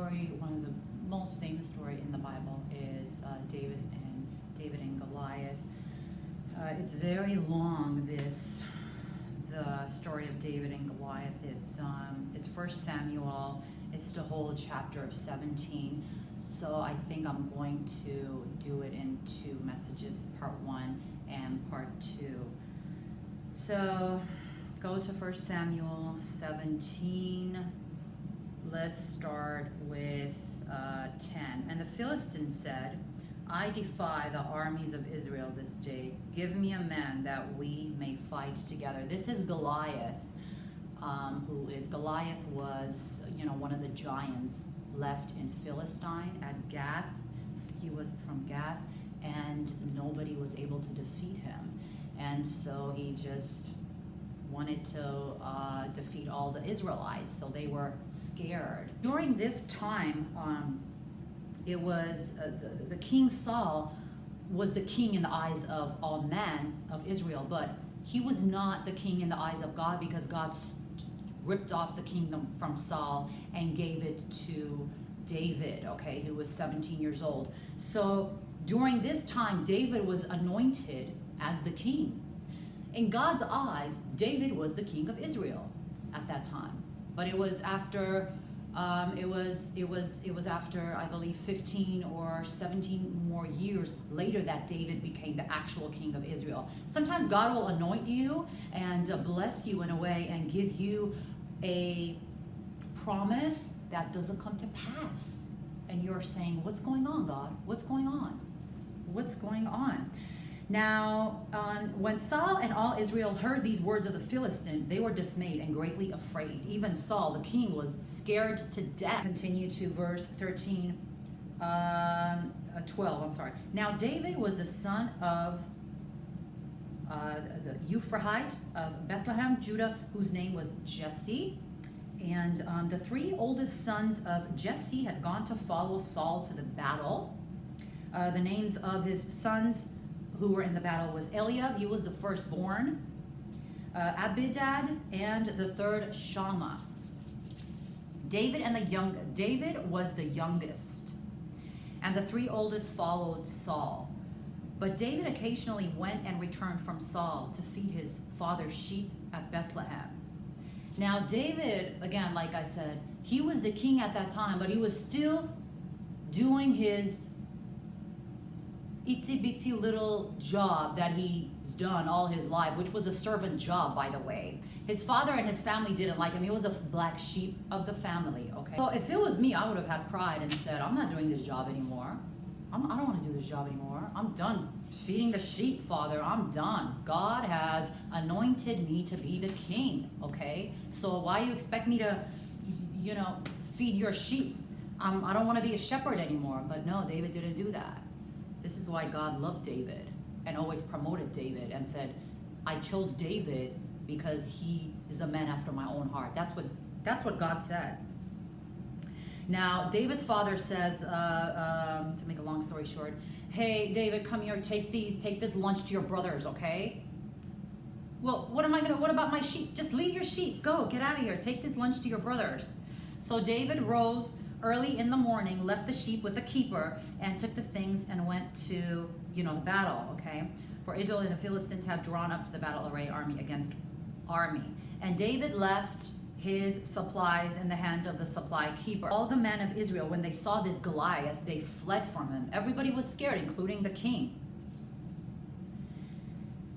story, one of the most famous story in the Bible is David and Goliath. It's very long, the story of David and Goliath. It's 1 Samuel. It's the whole chapter of 17. So I think I'm going to do it in two messages, part 1 and part 2. So go to 1 Samuel 17. Let's start with 10. And the Philistine said, I defy the armies of Israel this day. Give me a man that we may fight together. This is Goliath, Goliath was, one of the giants left in Philistine at Gath. He was from Gath, and nobody was able to defeat him. And so he just wanted to defeat all the Israelites, so they were scared. During this time, it was the King Saul was the king in the eyes of all men of Israel, but he was not the king in the eyes of God, because God ripped off the kingdom from Saul and gave it to David, okay, who was 17 years old. So during this time, David was anointed as the king. In God's eyes, David was the king of Israel at that time. But it was after it was after, I believe, 15 or 17 more years later that David became the actual king of Israel. Sometimes God will anoint you and bless you in a way and give you a promise that doesn't come to pass. And you're saying, what's going on, God? What's going on? What's going on? Now, when Saul and all Israel heard these words of the Philistine, they were dismayed and greatly afraid. Even Saul, the king, was scared to death. Continue to verse 12, I'm sorry. Now, David was the son of the Ephrathite of Bethlehem, Judah, whose name was Jesse. And the 3 oldest sons of Jesse had gone to follow Saul to the battle. The names of his sons who were in the battle was Eliab, he was the firstborn, Abidad, and the third Shammah. David was the youngest, and the 3 oldest followed Saul. But David occasionally went and returned from Saul to feed his father's sheep at Bethlehem. Now David, again, like I said, he was the king at that time, but he was still doing his itsy bitsy little job that he's done all his life, which was a servant job, by the way. His father and his family didn't like him. He was a black sheep of the family, okay? So if it was me, I would have had pride and said, I'm not doing this job anymore. I don't want to do this job anymore. I'm done feeding the sheep, Father. I'm done. God has anointed me to be the king, okay? So why you expect me to, feed your sheep? I don't want to be a shepherd anymore. But no, David didn't do that. This is why God loved David and always promoted David and said, I chose David because he is a man after my own heart. That's what God said. Now, David's father says, to make a long story short, hey, David, come here, take this lunch to your brothers, okay? Well, what about my sheep? Just leave your sheep. Go, get out of here. Take this lunch to your brothers. So David rose early in the morning, left the sheep with the keeper, and took the things and went to, the battle, okay? For Israel and the Philistines have drawn up to the battle array, army against army. And David left his supplies in the hand of the supply keeper. All the men of Israel, when they saw this Goliath, they fled from him. Everybody was scared, including the king.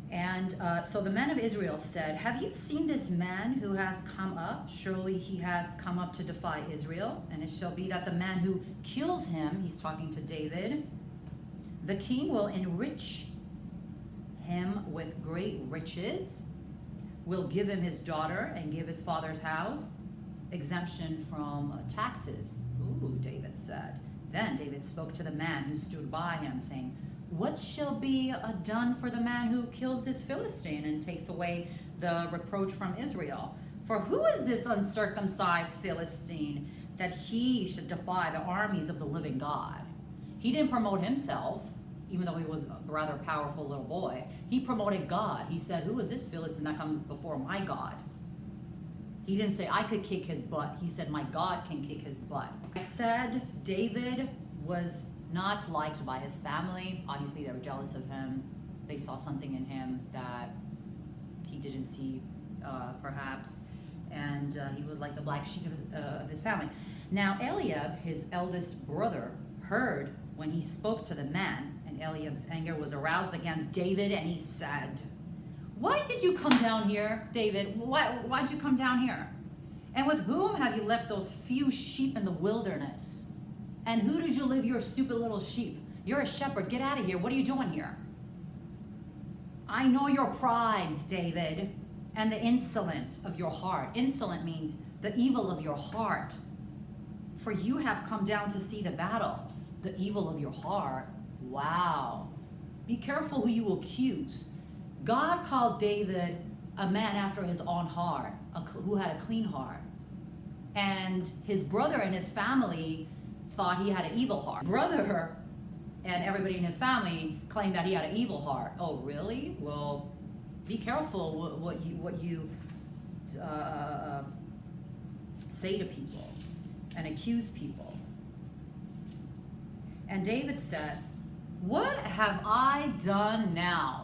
And so the men of Israel said, have you seen this man who has come up? Surely he has come up to defy Israel. And it shall be that the man who kills him, he's talking to David, the king will enrich him with great riches, will give him his daughter and give his father's house exemption from taxes. Ooh, David said. Then David spoke to the man who stood by him, saying, what shall be done for the man who kills this Philistine and takes away the reproach from Israel? For who is this uncircumcised Philistine that he should defy the armies of the living God? He didn't promote himself, even though he was a rather powerful little boy. He promoted God. He said, who is this Philistine that comes before my God? He didn't say, I could kick his butt. He said, my God can kick his butt. I said David was not liked by his family. Obviously, they were jealous of him. They saw something in him that he didn't see, perhaps. And he was like the black sheep of his family. Now, Eliab, his eldest brother, heard when he spoke to the man, and Eliab's anger was aroused against David, and he said, why did you come down here, David? Why'd you come down here? And with whom have you left those few sheep in the wilderness? And who did you leave your stupid little sheep? You're a shepherd. Get out of here. What are you doing here? I know your pride, David, and the insolent of your heart. Insolent means the evil of your heart. For you have come down to see the battle. The evil of your heart. Wow. Be careful who you accuse. God called David a man after his own heart, who had a clean heart. And his brother and his family thought he had an evil heart. Brother and everybody in his family claimed that he had an evil heart. Oh, really? Well, be careful what you say to people and accuse people. And David said, what have I done now?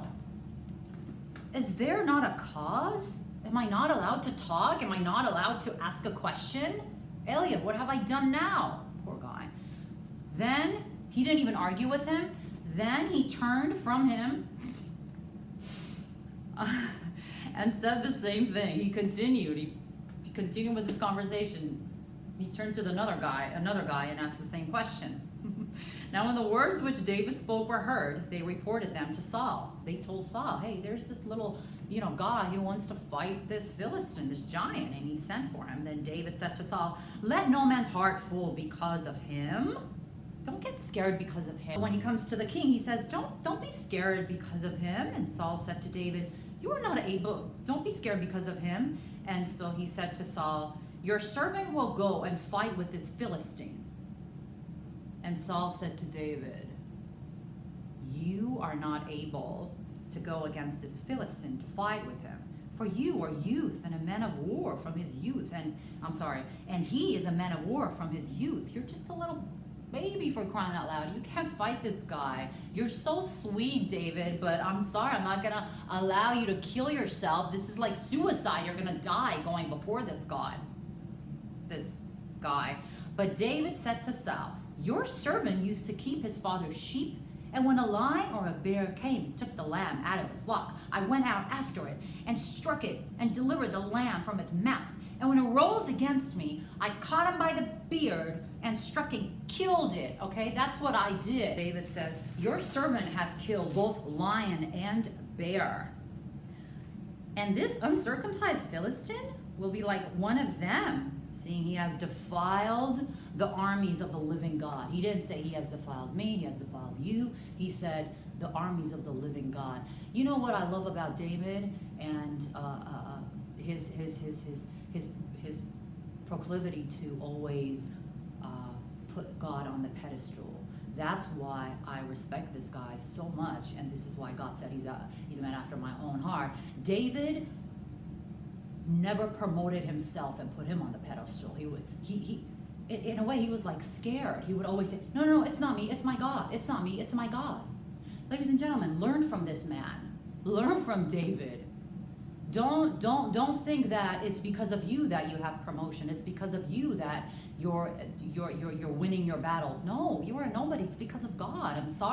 Is there not a cause? Am I not allowed to talk? Am I not allowed to ask a question? Eliab, what have I done now? Poor guy. Then, he didn't even argue with him. Then he turned from him and said the same thing. He continued. He continued with this conversation. He turned to another guy, and asked the same question. Now, when the words which David spoke were heard, they reported them to Saul. They told Saul, hey, there's this little, guy who wants to fight this Philistine, this giant, and he sent for him. Then David said to Saul, let no man's heart fall because of him. Don't get scared because of him. When he comes to the king, he says, don't be scared because of him. And Saul said to David, you are not able, don't be scared because of him. And so he said to Saul, your servant will go and fight with this Philistine. And Saul said to David, you are not able to go against this Philistine to fight with him. For you are youth and a man of war from his youth. And he is a man of war from his youth. You're just a little baby, for crying out loud. You can't fight this guy. You're so sweet, David, but I'm sorry, I'm not gonna allow you to kill yourself. This is like suicide. You're gonna die going before this guy. But David said to Saul, your servant used to keep his father's sheep, and when a lion or a bear came and took the lamb out of the flock, I went out after it and struck it and delivered the lamb from its mouth. And when it rose against me, I caught him by the beard and struck and killed it. Okay, that's what I did. David says, your servant has killed both lion and bear. And this uncircumcised Philistine will be like one of them, seeing he has defiled the armies of the living God. He didn't say he has defiled me, he has defiled you. He said the armies of the living God. You know what I love about David and his proclivity to always put God on the pedestal. That's why I respect this guy so much, and this is why God said he's a man after my own heart. David never promoted himself and put him on the pedestal. He in a way, he was like scared. He would always say, no, it's not me, it's my God. It's not me, it's my God. Ladies and gentlemen, learn from this man. Learn from David. Don't think that it's because of you that you have promotion. It's because of you that you're winning your battles. No, you are nobody. It's because of God. I'm sorry.